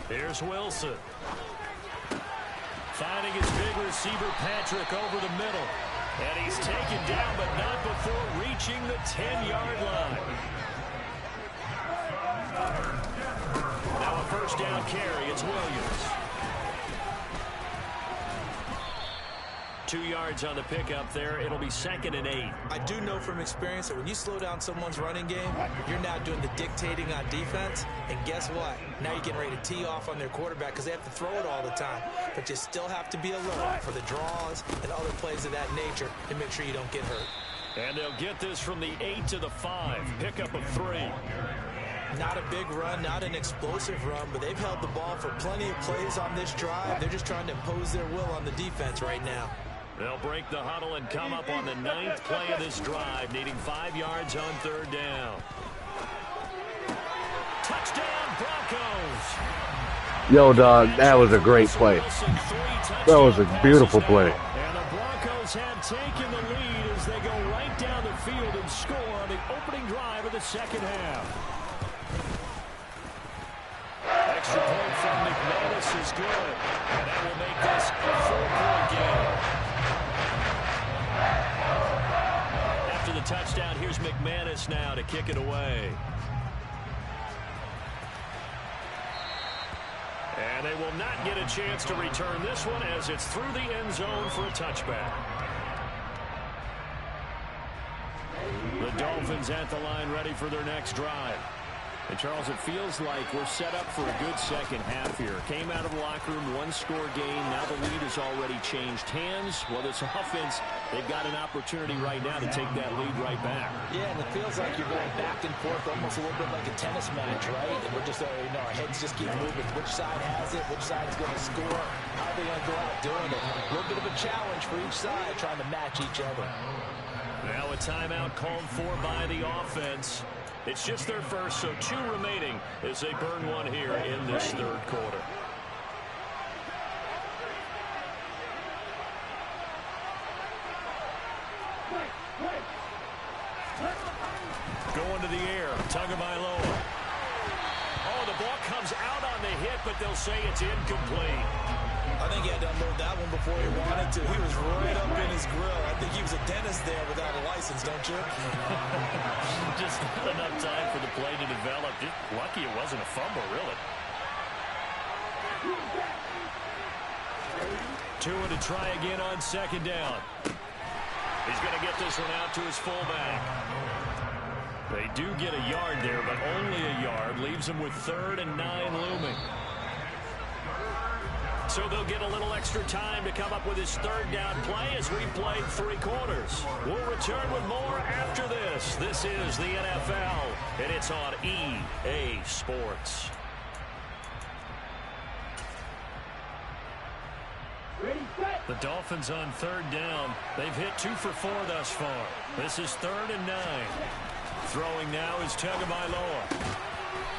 Here's Wilson. Finding his big receiver, Patrick, over the middle. And he's taken down, but not before reaching the 10-yard line. Now a first down carry. It's Williams. 2 yards on the pickup there. It'll be 2nd and 8. I do know from experience that when you slow down someone's running game, you're now doing the dictating on defense. And guess what? Now you're getting ready to tee off on their quarterback because they have to throw it all the time. But you still have to be alert for the draws and other plays of that nature to make sure you don't get hurt. And they'll get this from the 8 to the 5. Pickup of 3. Not a big run, not an explosive run, but they've held the ball for plenty of plays on this drive. They're just trying to impose their will on the defense right now. They'll break the huddle and come up on the 9th play of this drive, needing 5 yards on 3rd down. Touchdown, Broncos! Yo, dog, that was a great play. That was a beautiful play. And the Broncos have taken the lead as they go right down the field and score on the opening drive of the 2nd half. Extra point from McManus is good, and that will make this a 4-point game. After the touchdown, here's McManus now to kick it away. And they will not get a chance to return this one as it's through the end zone for a touchback. The Dolphins at the line ready for their next drive. And, Charles, it feels like we're set up for a good second half here. Came out of the locker room, one-score game. Now the lead has already changed hands. Well, this offense, they've got an opportunity right now to take that lead right back. Yeah, and it feels like you're going back and forth almost a little bit like a tennis match, right? And we're just, our heads just keep moving. Which side has it? Which side's going to score? How are they going to go out doing it? A little bit of a challenge for each side, trying to match each other. Now a timeout called for by the offense. It's just their first, so 2 remaining as they burn one here in this 3rd quarter. Going to the air, Tagovailoa. Oh, the ball comes out on the hit, but they'll say it's incomplete. I think he had to unload that one before he wanted to. He was right up in his grill. I think he was a dentist there without a license, don't you? Just not enough time for the play to develop. Just lucky it wasn't a fumble, really. Tua to try again on 2nd down. He's going to get this one out to his fullback. They do get a yard there, but only a yard. Leaves them with 3rd and 9 looming. So they'll get a little extra time to come up with his 3rd down play as we played 3 quarters. We'll return with more after this. This is the NFL, and it's on EA Sports. The Dolphins on 3rd down. They've hit 2 for 4 thus far. This is 3rd and 9. Throwing now is Tagovailoa.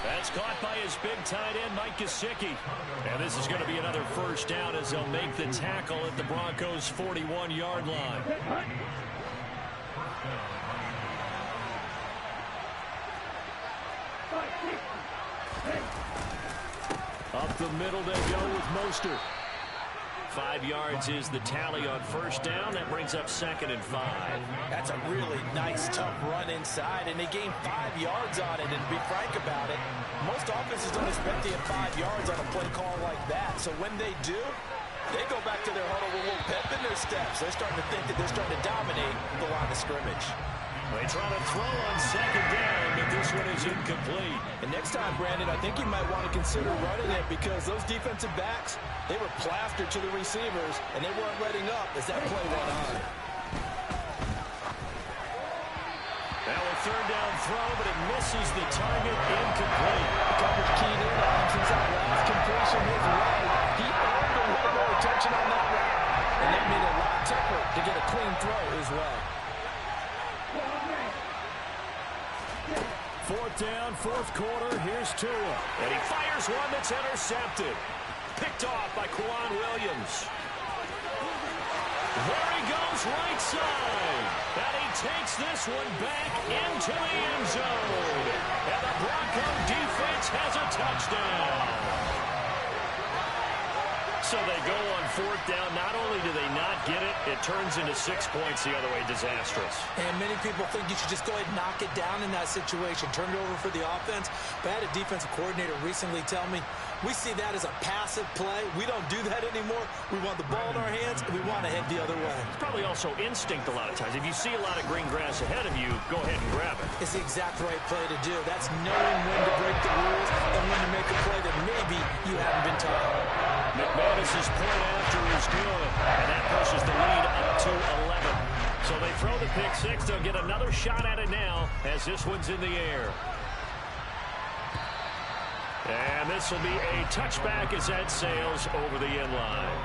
That's caught by his big tight end, Mike Gesicki. And this is going to be another first down as they'll make the tackle at the Broncos' 41-yard line. Up the middle they go with Mostert. 5 yards is the tally on first down. That brings up 2nd and 5. That's a really nice, tough run inside, and they gained 5 yards on it. And to be frank about it, most offenses don't expect to get 5 yards on a play call like that. So when they do, they go back to their huddle with a little pep in their steps. They're starting to think that they're starting to dominate the line of scrimmage. They try to throw on 2nd down, but this one is incomplete. And next time, Brandon, I think you might want to consider running it because those defensive backs, they were plastered to the receivers, and they weren't letting up as that play went on. Now a 3rd down throw, but it misses the target, incomplete. The coverage keyed in on him since that last completion his way. He earned a little more attention on that route, and that made it a lot tougher to get a clean throw as well. 4th down, 4th quarter. Here's Tua. And he fires one that's intercepted. Picked off by Quan Williams. There he goes, right side. And he takes this one back into the end zone. And the Bronco defense has a touchdown. So they go on 4th down. Not only do they not get it, it turns into 6 points the other way. Disastrous. And many people think you should just go ahead and knock it down in that situation. Turn it over for the offense. But I had a defensive coordinator recently tell me, we see that as a passive play. We don't do that anymore. We want the ball in our hands, and we want to head the other way. It's probably also instinct a lot of times. If you see a lot of green grass ahead of you, go ahead and grab it. It's the exact right play to do. That's knowing when to break the rules and when to make a play that maybe you haven't been taught. McManus's point after is good, and that pushes the lead up to 11. So they throw the pick six. They'll get another shot at it now as this one's in the air. And this will be a touchback as that sails over the end line.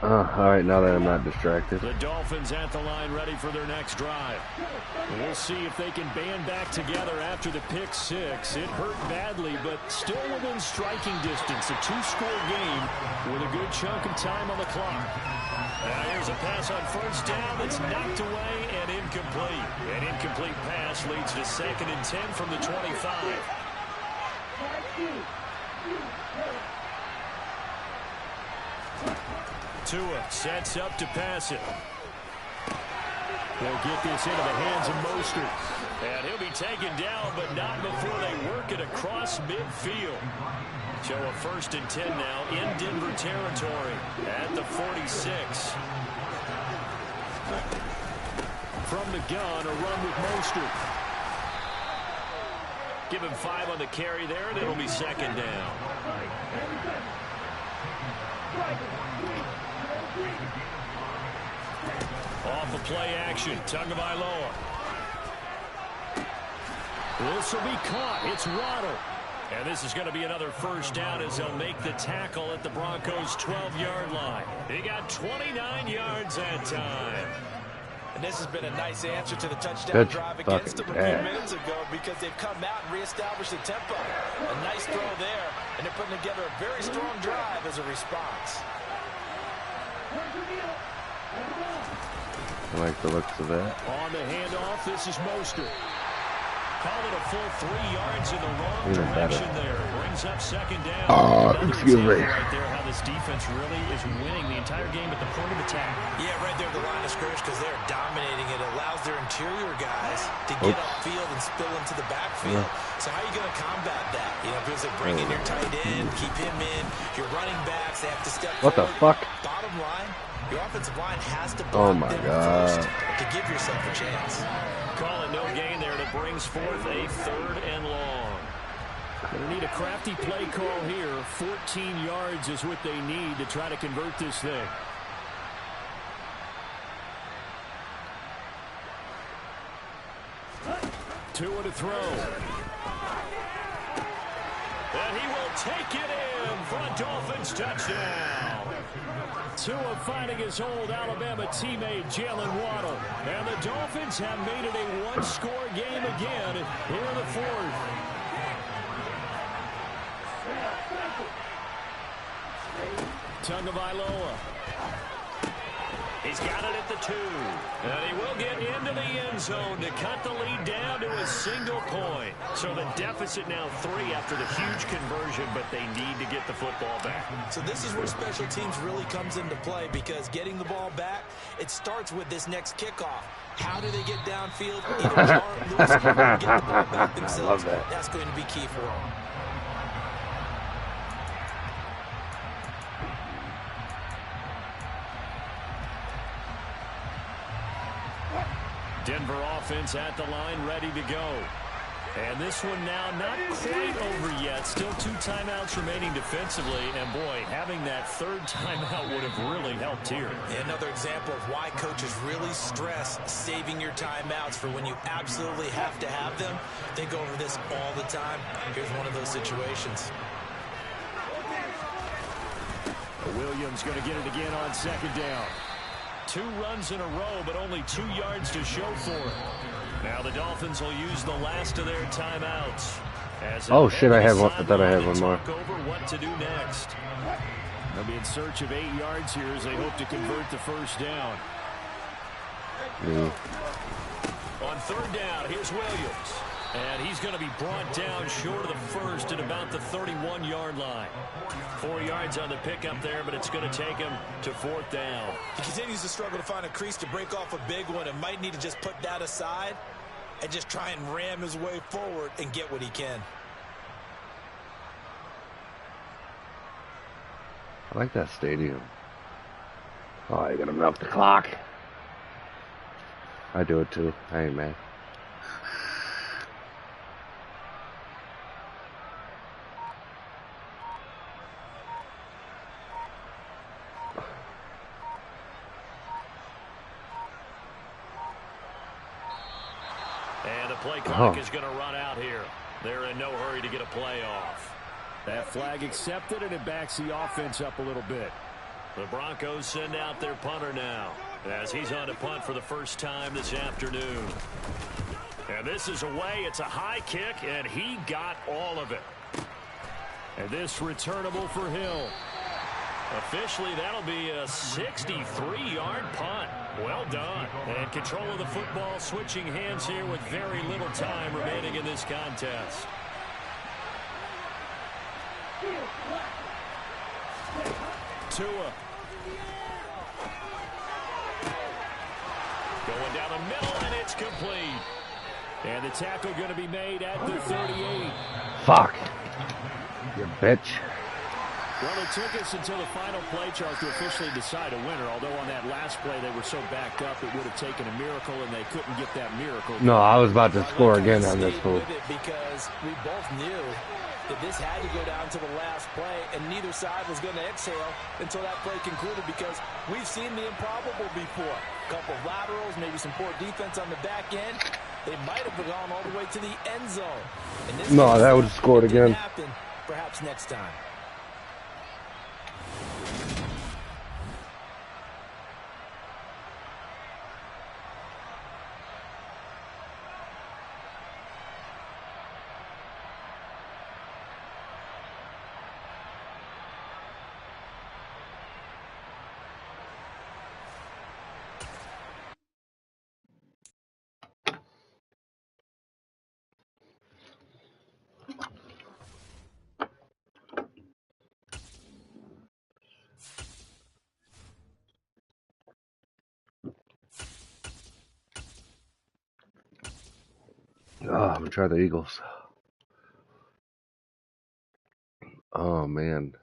All right, now that I'm not distracted. The Dolphins at the line ready for their next drive. We'll see if they can band back together after the pick six. It hurt badly, but still within striking distance. A 2-score game with a good chunk of time on the clock. Now here's a pass on 1st down that's knocked away and incomplete. An incomplete pass leads to 2nd and 10 from the 25. Tua sets up to pass it. They'll get this into the hands of Mostert. And he'll be taken down, but not before they work it across midfield. So a 1st and 10 now in Denver territory at the 46. From the gun, a run with Mostert. Give him 5 on the carry there, and it'll be 2nd down. Off of play action, Tagovailoa. This will be caught. It's Waddle. And this is going to be another 1st down as they'll make the tackle at the Broncos' 12-yard line. He got 29 yards that time. And this has been a nice answer to the touchdown drive against them a few minutes ago because they've come out and reestablished the tempo. A nice throw there, and they're putting together a very strong drive as a response. I like the looks of that. On the handoff, this is Mostert. Call it a full 3 yards in the wrong direction there. Brings up 2nd down. Excuse me. Right there, how this defense really is winning the entire game at the point of attack. Yeah, right there at the line of scrimmage because they're dominating it. It allows their interior guys to get upfield and spill into the backfield. Yeah. So how are you going to combat that? You know, because they bring in your tight end, keep him in. Your running backs, they have to step forward. What the fuck? Bottom line, your offensive line has to block them first to give yourself a chance. Call it no gain there. That brings forth a 3rd and long. Going to need a crafty play call here. 14 yards is what they need to try to convert this thing. Tua to throw. And he will take it in for a Dolphins touchdown. Tua finding his old Alabama teammate Jalen Waddle. And the Dolphins have made it a 1-score game again here in the 4th. Tagovailoa. He's got it at the 2. And he will get into the end zone to cut the lead down to a single point. So the deficit now 3 after the huge conversion, but they need to get the football back. So this is where special teams really comes into play because getting the ball back, it starts with this next kickoff. How do they get downfield? Either Jar, Lewis, or get the ball back themselves. I love that. That's going to be key for them. Denver offense at the line, ready to go. And this one now not quite over yet. Still 2 timeouts remaining defensively. And, boy, having that 3rd timeout would have really helped here. Another example of why coaches really stress saving your timeouts for when you absolutely have to have them. Think over this all the time. Here's one of those situations. Williams going to get it again on 2nd down. 2 runs in a row, but only 2 yards to show for it. Now the Dolphins will use the last of their timeouts. Oh shit! I have one. I thought I had one more. Over what to do next. They'll be in search of 8 yards here as they hope to convert the 1st down. On 3rd down, here's Williams. And he's going to be brought down short of the first at about the 31-yard line. 4 yards on the pickup there, but it's going to take him to 4th down. He continues to struggle to find a crease to break off a big one and might need to just put that aside and just try and ram his way forward and get what he can. I like that stadium. Oh, you're gonna milk the clock. I do it too. I ain't mad. And the play clock is going to run out here. They're in no hurry to get a play off. That flag accepted, and it backs the offense up a little bit. The Broncos send out their punter now as he's on to punt for the first time this afternoon. And this is away. It's a high kick, and he got all of it. And this returnable for Hill. Officially, that'll be a 63-yard punt. Well done. And control of the football switching hands here with very little time remaining in this contest. Tua. Going down the middle, and it's complete. And the tackle going to be made at the 38. Fuck. You bitch. Well, it took us until the final play, Charles, to officially decide a winner. Although on that last play they were so backed up, it would have taken a miracle, and they couldn't get that miracle. No, I was about to score again on this fool. Because we both knew that this had to go down to the last play, and neither side was going to exhale until that play concluded, because we've seen the improbable before. A couple of laterals, maybe some poor defense on the back end. They might have gone all the way to the end zone. No, that would have scored again. Happen, perhaps next time. Oh, I'm gonna try the Eagles. Oh man.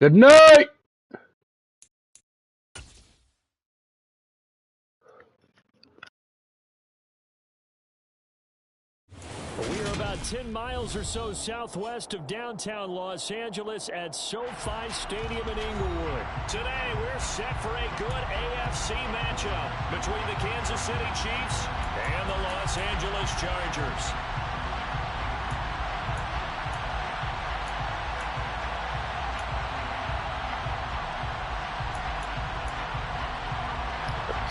Good night. We are about 10 miles or so southwest of downtown Los Angeles at SoFi Stadium in Inglewood. Today, we're set for a good AFC matchup between the Kansas City Chiefs and the Los Angeles Chargers.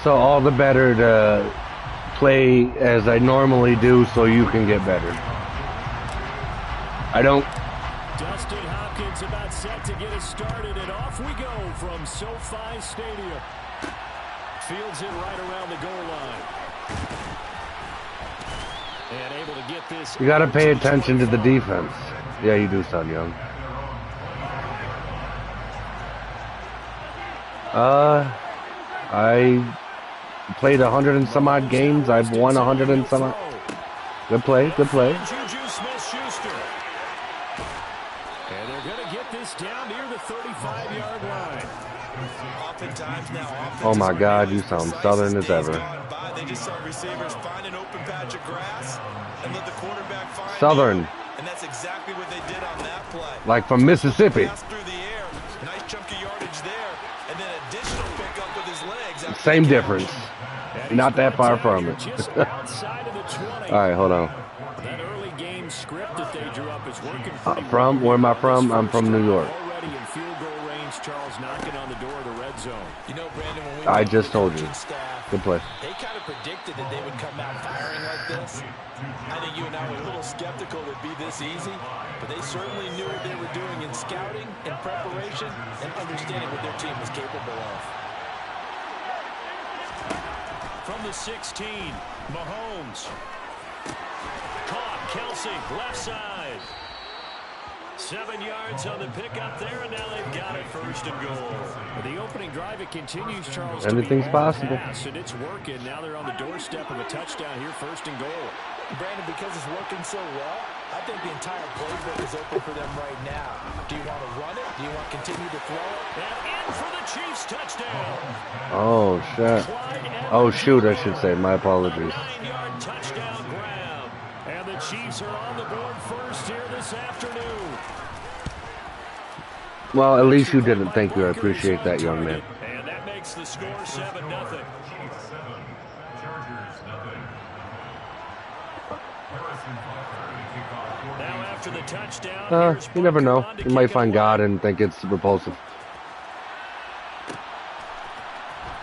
So all the better to play as I normally do so you can get better. I don't... Dustin Hopkins about set to get us started, and off we go from SoFi Stadium. Fields it right around the goal line. And able to get this. You got to pay attention to the defense. Yeah, you do, son, young. I played 100 and some odd games. I've won 100 and some odd. Good play, good play. Juju Smith-Schuster. And they're going to get this down near the 35-yard line. Oftentimes now, Oh my God, you sound southern as ever. They just saw receivers find an open patch of grass and let the quarterback find Southern. you. And that's exactly what they did on that play. Like from Mississippi. Pass through the air, nice chunky yardage there, and then additional pickup with his legs. Same difference. Not that far from it. All right, hold on. That early game script that they drew up is working From where am I from? I'm from New York. Already in field goal range, Charles knocking on the door of the red zone. You know, Brandon, when we I just told you. Good play. They kind of predicted that they would come out firing like this. I think you and I were a little skeptical it'd be this easy, but they certainly knew what they were doing in scouting, in preparation, and understanding what their team was capable of. From the 16, Mahomes. Caught, Kelsey, left side. 7 yards on the pickup there, and now they've got it first and goal. The opening drive, it continues, Charles. Anything's possible. And it's working. Now they're on the doorstep of a touchdown here, first and goal. Brandon, because it's working so well, I think the entire playbook is open for them right now. Do you want to run it? Do you want to continue to throw it? And in for the Chiefs touchdown. Oh, shit. Oh, shoot, I should say. My apologies. 9-yard touchdown grab. And the Chiefs are on the board first here this afternoon. Well, at least you didn't thank you. I appreciate that, young man. And that makes the score 7-0. Now after the touchdown, You never know. You might find God and think it's repulsive.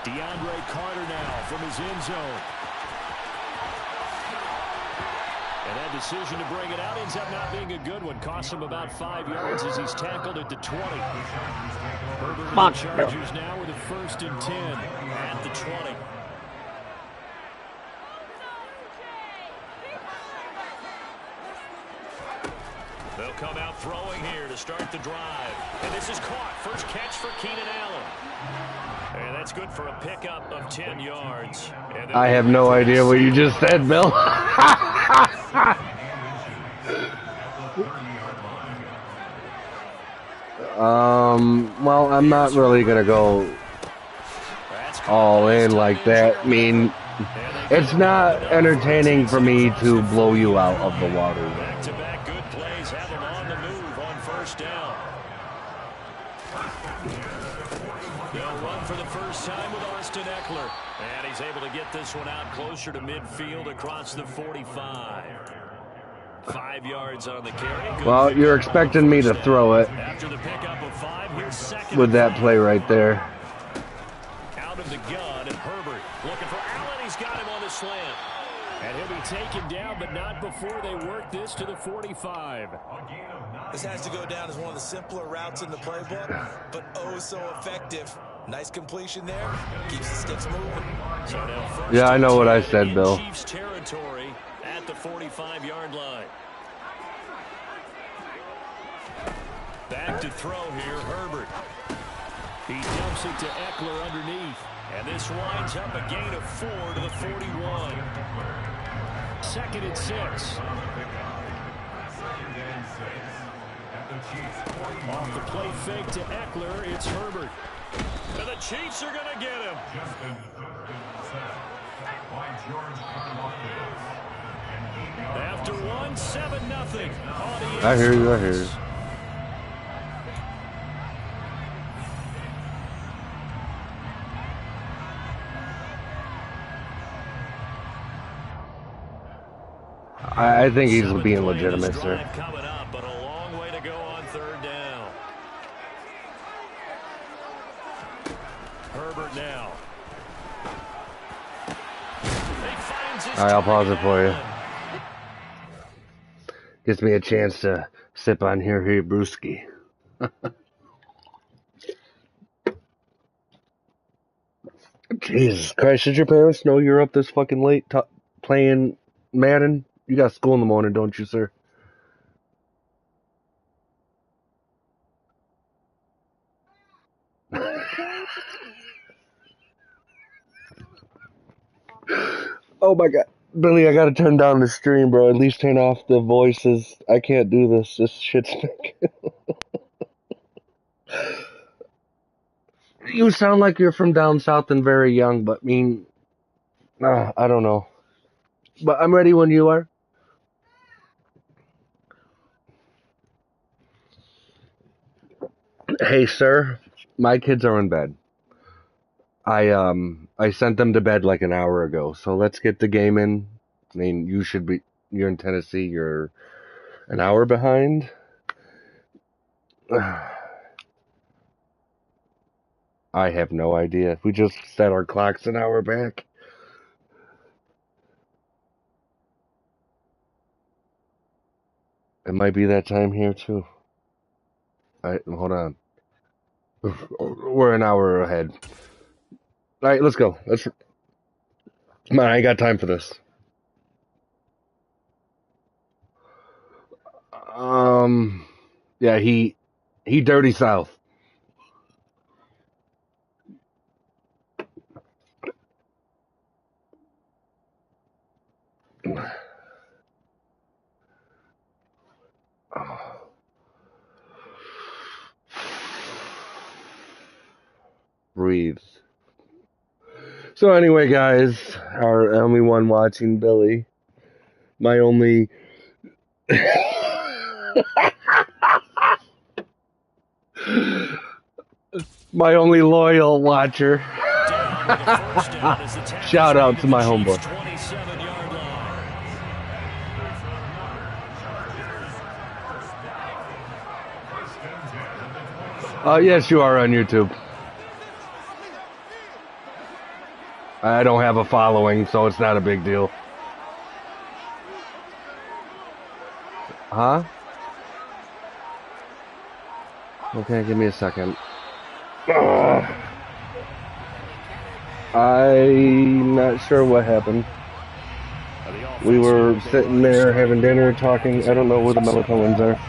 DeAndre Carter now from his end zone. And that decision to bring it out ends up not being a good one. Costs him about 5 yards as he's tackled at the 20. Herbert and the Chargers now with a 1st and 10 at the 20. They'll come out throwing here to start the drive. And this is caught. First catch for Keenan Allen. And that's good for a pickup of 10 yards. I have no idea what you just said, Bill. Well, I'm not really going to go all in like that. I mean, it's not entertaining for me to blow you out of the water. Back-to-back good plays have him on the move on first down. They'll run for the first time with Austin Eckler. And he's able to get this one out closer to midfield across the 45. 5 yards on the carry. Good. Well, you're expecting me to throw it After the pickup of 5, here's second with that play right there. out of the gun, and Herbert looking for Allen. He's got him on the slant. And he'll be taken down, but not before they work this to the 45. This has to go down as one of the simpler routes in the playbook, but oh so effective. Nice completion there. Keeps the sticks moving. So now first Yeah, I know what I and 10 said, in Bill. Chiefs territory at the 45-yard line. Back to throw here, Herbert. He dumps it to Eckler underneath. And this winds up a gain of 4 to the 41. 2nd and 6. Off the play fake to Eckler, it's Herbert. And the Chiefs are going to get him. After 1, 7-0. I hear you, I hear you. I think he's being legitimate, sir. Coming up, but a long way to go on 3rd down. Herbert now. All right, I'll pause it for you. Gives me a chance to sip on here, brewski. Jesus Christ, did your parents know you're up this fucking late playing Madden? You got school in the morning, don't you, sir? Oh my god. Billy, I gotta turn down the stream, bro. At least turn off the voices. I can't do this. This shit's You sound like you're from down south and very young, but I don't know. But I'm ready when you are. Hey, sir. My kids are in bed. I sent them to bed like an hour ago, so let's get the game in. I mean, you're in Tennessee, you're an hour behind. I have no idea. We just set our clocks an hour back. It might be that time here too. Hold on. We're an hour ahead. All right, let's go. Come on, I ain't got time for this. Yeah, he dirty south. Breathe. So anyway, guys, our only one watching, Billy. My only... my only loyal watcher. Shout out to my homeboy. Yes, you are on YouTube. I don't have a following, so it's not a big deal. Huh? Okay, give me a second. I'm not sure what happened. We were sitting there having dinner, talking. I don't know where the melatonin's are.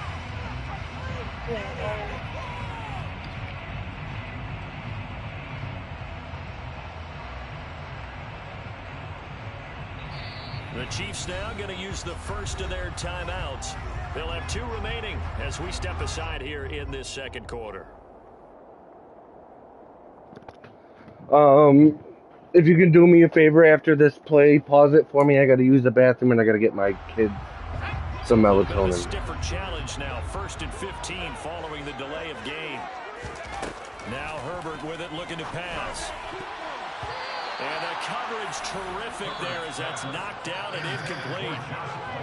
The Chiefs now going to use the first of their timeouts. They'll have 2 remaining as we step aside here in this second quarter. If you can do me a favor after this play, pause it for me. I got to use the bathroom and I got to get my kids some melatonin. A stiffer challenge now. 1st and 15 following the delay of game. Now Herbert with it, looking to pass. And the coverage terrific there as that's knocked down and incomplete.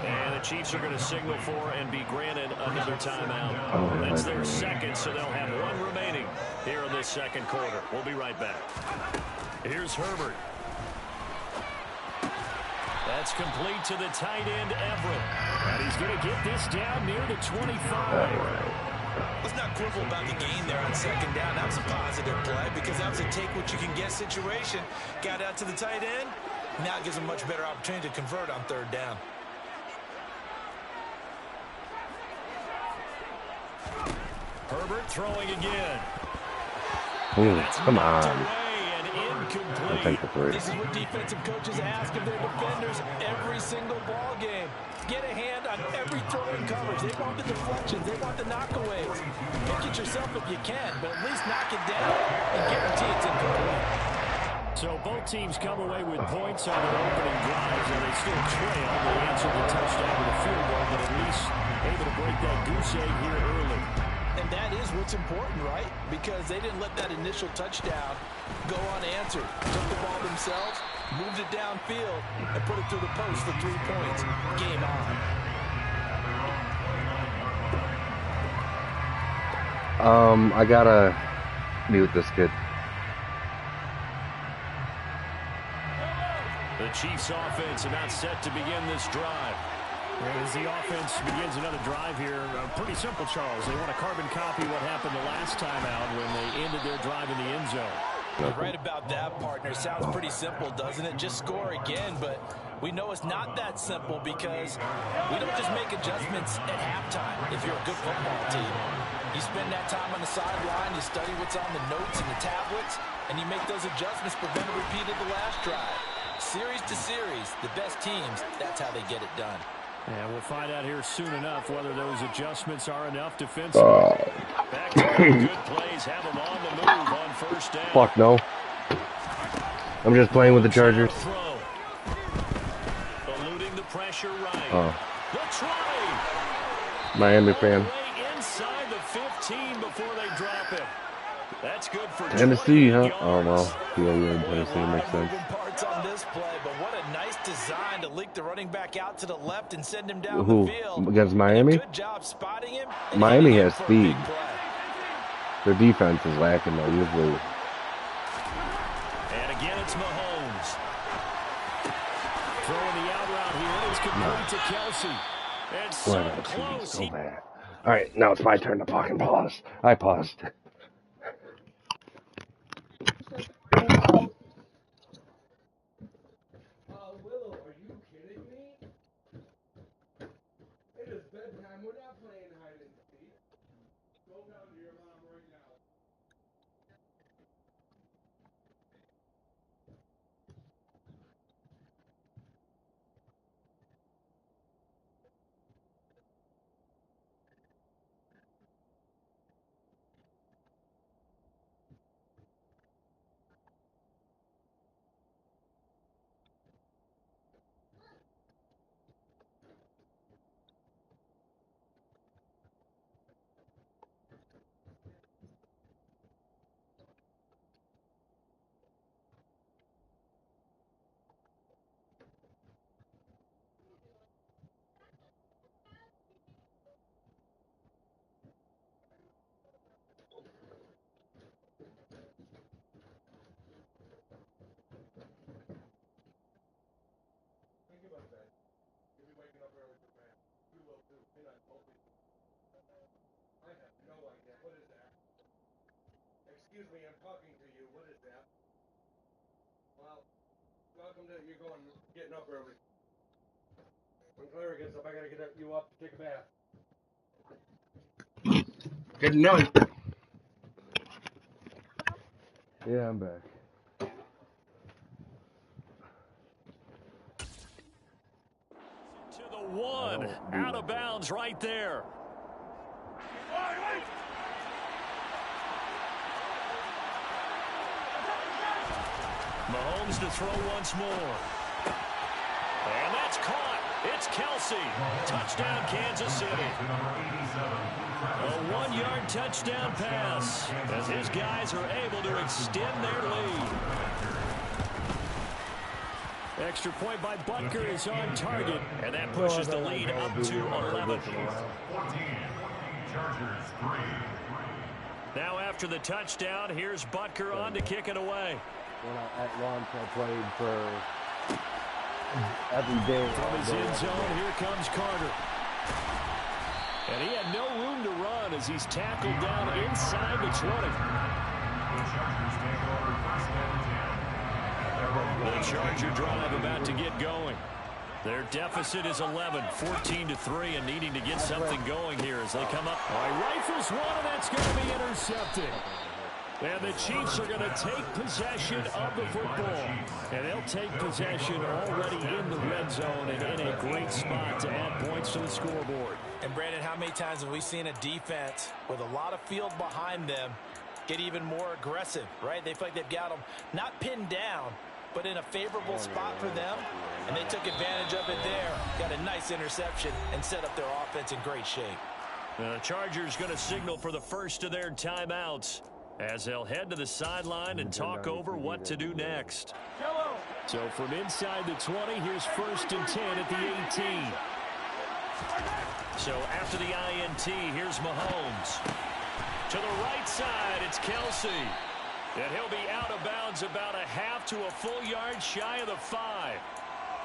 And the Chiefs are going to signal for and be granted another timeout. That's their second, so they'll have 1 remaining here in this second quarter. We'll be right back. Here's Herbert. That's complete to the tight end, Everett. And he's going to get this down near the 25. Let's not quibble about the gain there on 2nd down. That was a positive play because that was a take-what-you-can-get situation. Got out to the tight end. Now it gives them a much better opportunity to convert on 3rd down. Herbert throwing again. Come on. Incomplete. Take the 3. This is what defensive coaches ask of their defenders every single ball game. Get a hand on every throw in coverage. They want the deflections. They want the knockaways. Pick it yourself if you can, but at least knock it down and guarantee it's incomplete. So both teams come away with points on their opening drives, and they still trail. They answered the touchdown with a field goal, but at least able to break that goose egg here early. And that is what's important, right? Because they didn't let that initial touchdown go unanswered. Took the ball themselves, moved it downfield, and put it through the post for 3 points. Game on. I gotta mute this kid. The Chiefs offense about set to begin this drive. As the offense begins another drive here, pretty simple, Charles. They want to carbon copy what happened the last time out when they ended their drive in the end zone. You're right about that, partner. Sounds pretty simple, doesn't it? Just score again, but we know it's not that simple because we don't just make adjustments at halftime if you're a good football team. You spend that time on the sideline, you study what's on the notes and the tablets, and you make those adjustments, prevent a repeat of the last drive. Series to series, the best teams, that's how they get it done. And we'll find out here soon enough whether those adjustments are enough defensively. Back to good plays, have them on the move on first down. Fuck no. I'm just playing with the Chargers. Eluding the pressure right. Oh. The try. Miami fan. Inside the 15 before they drop him. That's good for Tennessee, huh? Oh, well. Yeah, you're in Tennessee. Makes sense. Parts on this play, but what a nice design to leak the running back out to the left and send him down Who? the field. Against Miami? Good job spotting him. Miami has speed. Their defense is lacking, though, usually. And again, it's Mahomes. Throwing the out route here. It's complete to Kelsey. And so close. So bad. All right, now it's my turn to fucking pause. I paused. Willow, are you kidding me? It is bedtime. We're not playing hide and seek. Go down to your mom right now. Excuse me, I'm talking to you. What is that? Well, welcome to you getting up early. When Clara gets up, I gotta get you up to take a bath. Good night. Yeah, I'm back. To the one. Out of bounds right there. Mahomes to throw once more. And that's caught. It's Kelsey. Touchdown, Kansas City. A 1-yard touchdown pass as his guys are able to extend their lead. Extra point by Butker is on target, and that pushes the lead up to 11. Now after the touchdown, here's Butker on to kick it away. When at launch, I played for every day. From his end zone, here comes Carter. And he had no room to run as he's tackled down inside the 20. The Charger drive about to get going. Their deficit is 11, 14-3, and needing to get something going here as they come up. All right, rifles one, and that's going to be intercepted. And the Chiefs are going to take possession of the football. And they'll take possession already in the red zone and in a great spot to add points to the scoreboard. And, Brandon, how many times have we seen a defense with a lot of field behind them get even more aggressive, right? They feel like they've got them not pinned down, but in a favorable spot for them. And they took advantage of it there. Got a nice interception and set up their offense in great shape. The Chargers going to signal for the first of their timeouts as they'll head to the sideline and talk over what to do next. So from inside the 20, here's 1st and 10 at the 18. So after the INT, here's Mahomes. To the right side, it's Kelsey. And he'll be out of bounds about a half to a full yard shy of the 5.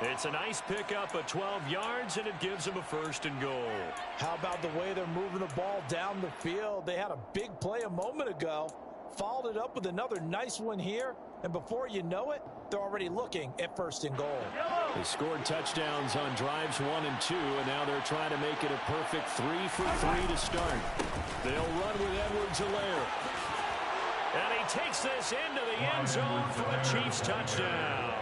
It's a nice pickup of 12 yards, and it gives them a 1st and goal. How about the way they're moving the ball down the field? They had a big play a moment ago. followed it up with another nice one here, and before you know it, they're already looking at 1st and goal. They scored touchdowns on drives 1 and 2, and now they're trying to make it a perfect 3 for 3 to start. They'll run with Edwards-Helaire. And he takes this into the end zone for a Chiefs touchdown.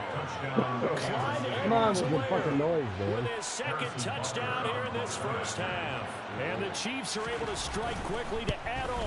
Come on with your fucking noise, man. With his 2nd touchdown here in this first half. And the Chiefs are able to strike quickly to add on.